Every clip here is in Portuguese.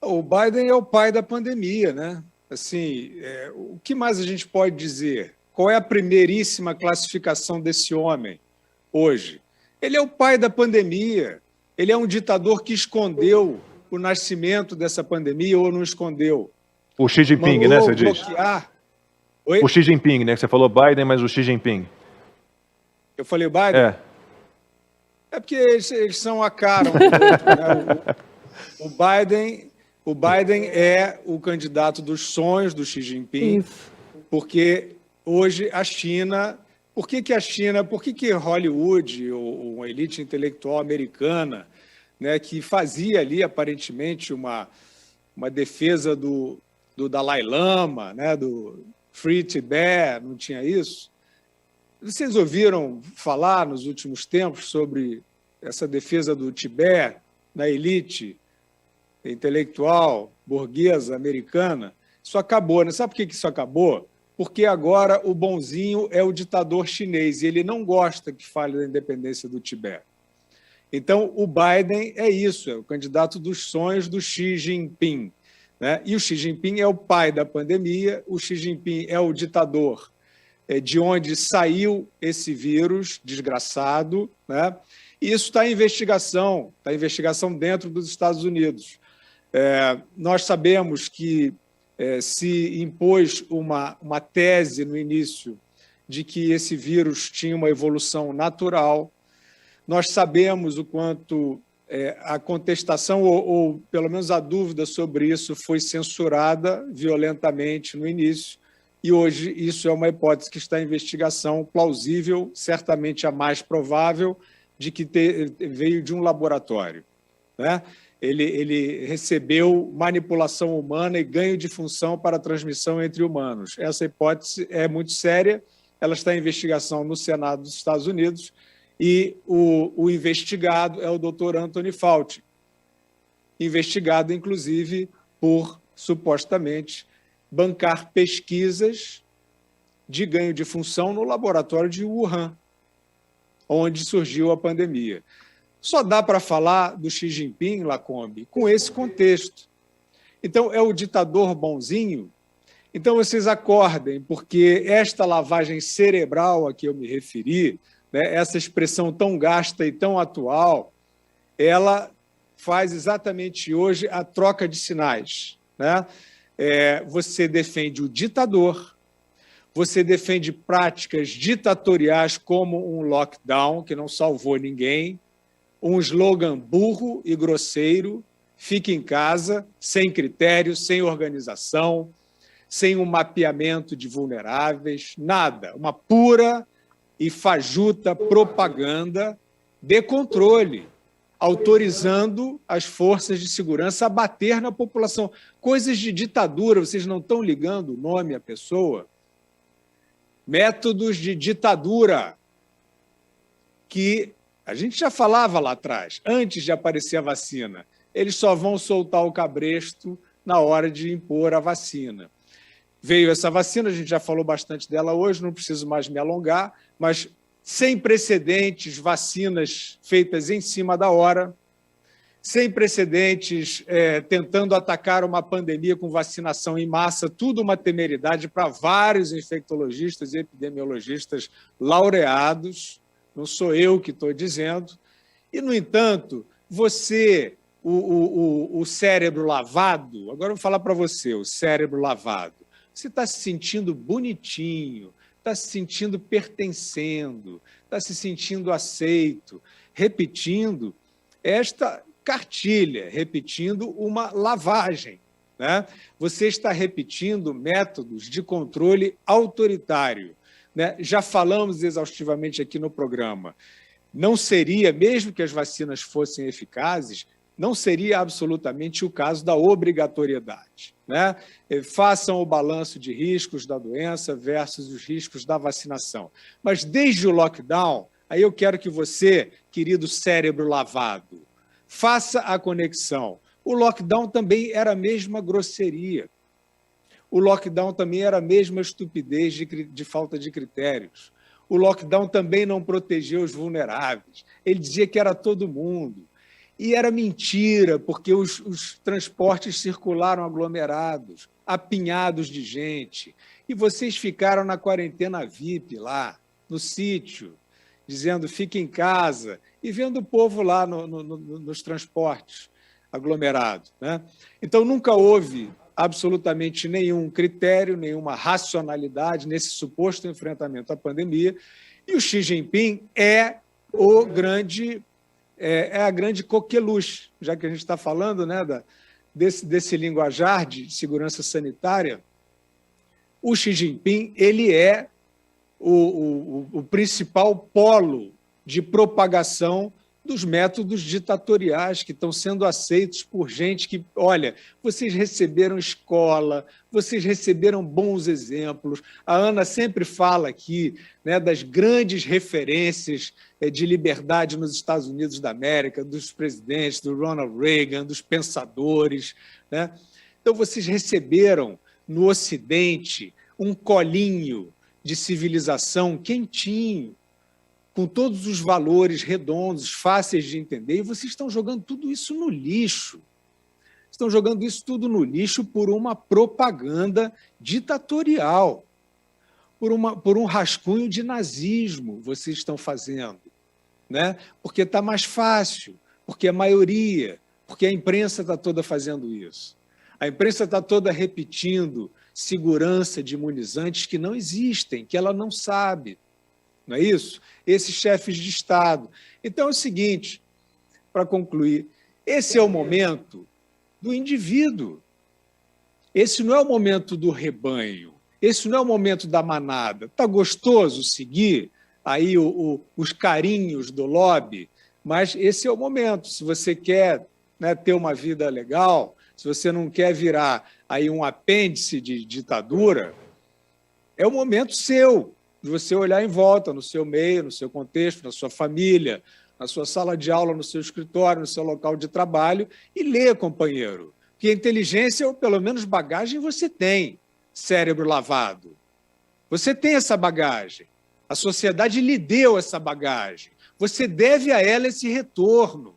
O Biden é o pai da pandemia, né? Assim, o que mais a gente pode dizer? Qual é a primeiríssima classificação desse homem hoje? Ele é o pai da pandemia. Ele é um ditador que escondeu o nascimento dessa pandemia ou não escondeu. O Xi Jinping, né, Mandou você diz? bloquear. Oi? O Xi Jinping, né? Que você falou Biden, mas o Xi Jinping. Eu falei Biden? É porque eles são a cara um do outro, né? O Biden é o candidato dos sonhos do Xi Jinping, porque hoje a China... Por que a China, por que Hollywood, ou uma elite intelectual americana, né, que fazia ali, aparentemente, uma defesa do Dalai Lama, né, do Free Tibet, não tinha isso? Vocês ouviram falar nos últimos tempos sobre essa defesa do Tibete na elite intelectual burguesa americana? Isso acabou, né? Sabe por que isso acabou? Porque agora o bonzinho é o ditador chinês e ele não gosta que fale da independência do Tibete. Então, o Biden é isso, é o candidato dos sonhos do Xi Jinping, né? E o Xi Jinping é o pai da pandemia, o Xi Jinping é o ditador de onde saiu esse vírus desgraçado, né? E isso está em investigação dentro dos Estados Unidos. Nós sabemos que se impôs uma tese no início de que esse vírus tinha uma evolução natural. Nós sabemos o quanto a contestação, ou pelo menos a dúvida sobre isso, foi censurada violentamente no início, e hoje isso é uma hipótese que está em investigação, plausível, certamente a mais provável, de que veio de um laboratório, né? Ele recebeu manipulação humana e ganho de função para a transmissão entre humanos. Essa hipótese é muito séria, ela está em investigação no Senado dos Estados Unidos e o investigado é o Dr. Anthony Fauci, investigado, inclusive, por, supostamente, bancar pesquisas de ganho de função no laboratório de Wuhan, onde surgiu a pandemia. Só dá para falar do Xi Jinping, Lacombe, com esse contexto. Então, é o ditador bonzinho? Então, vocês acordem, porque esta lavagem cerebral a que eu me referi, né, essa expressão tão gasta e tão atual, ela faz exatamente hoje a troca de sinais, né? Você defende o ditador, você defende práticas ditatoriais como um lockdown, que não salvou ninguém, um slogan burro e grosseiro, fique em casa, sem critério, sem organização, sem um mapeamento de vulneráveis, nada. Uma pura e fajuta propaganda de controle, autorizando as forças de segurança a bater na população. Coisas de ditadura, vocês não estão ligando o nome à pessoa? Métodos de ditadura que a gente já falava lá atrás, antes de aparecer a vacina. Eles só vão soltar o cabresto na hora de impor a vacina. Veio essa vacina, a gente já falou bastante dela hoje, não preciso mais me alongar, mas sem precedentes, vacinas feitas em cima da hora, sem precedentes, tentando atacar uma pandemia com vacinação em massa, tudo uma temeridade para vários infectologistas e epidemiologistas laureados. Não sou eu que estou dizendo. E, no entanto, você, o cérebro lavado, agora eu vou falar para você, o cérebro lavado, você está se sentindo bonitinho, está se sentindo pertencendo, está se sentindo aceito, repetindo esta cartilha, repetindo uma lavagem, né? Você está repetindo métodos de controle autoritário, né? Já falamos exaustivamente aqui no programa. Não seria, mesmo que as vacinas fossem eficazes, não seria absolutamente o caso da obrigatoriedade, né? Façam o balanço de riscos da doença versus os riscos da vacinação. Mas desde o lockdown, aí eu quero que você, querido cérebro lavado, faça a conexão. O lockdown também era a mesma grosseria. O lockdown também era a mesma estupidez de falta de critérios. O lockdown também não protegeu os vulneráveis. Ele dizia que era todo mundo. E era mentira, porque os transportes circularam aglomerados, apinhados de gente. E vocês ficaram na quarentena VIP lá, no sítio, dizendo fique em casa, e vendo o povo lá nos transportes aglomerados, né? Então, nunca houve absolutamente nenhum critério, nenhuma racionalidade nesse suposto enfrentamento à pandemia, e o Xi Jinping é a grande coqueluche, já que a gente está falando, né, desse linguajar de segurança sanitária. O Xi Jinping ele é o principal polo de propagação dos métodos ditatoriais que estão sendo aceitos por gente que, olha, vocês receberam escola, vocês receberam bons exemplos. A Ana sempre fala aqui, né, das grandes referências de liberdade nos Estados Unidos da América, dos presidentes, do Ronald Reagan, dos pensadores, né? Então, vocês receberam no Ocidente um colinho de civilização quentinho, com todos os valores redondos, fáceis de entender, e vocês estão jogando tudo isso no lixo. Estão jogando isso tudo no lixo por uma propaganda ditatorial, por um rascunho de nazismo vocês estão fazendo, né? Porque está mais fácil, porque a maioria, porque a imprensa está toda fazendo isso. A imprensa está toda repetindo segurança de imunizantes que não existem, que ela não sabe. Não é isso? Esses chefes de Estado. Então é o seguinte, para concluir, esse é o momento do indivíduo. Esse não é o momento do rebanho. Esse não é o momento da manada. Está gostoso seguir aí os carinhos do lobby, mas esse é o momento. Se você quer, né, ter uma vida legal, se você não quer virar aí um apêndice de ditadura, é o momento seu de você olhar em volta, no seu meio, no seu contexto, na sua família, na sua sala de aula, no seu escritório, no seu local de trabalho, e ler, companheiro. Porque inteligência, ou pelo menos bagagem, você tem, cérebro lavado. Você tem essa bagagem. A sociedade lhe deu essa bagagem. Você deve a ela esse retorno.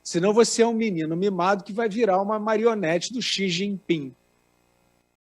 Senão você é um menino mimado que vai virar uma marionete do Xi Jinping.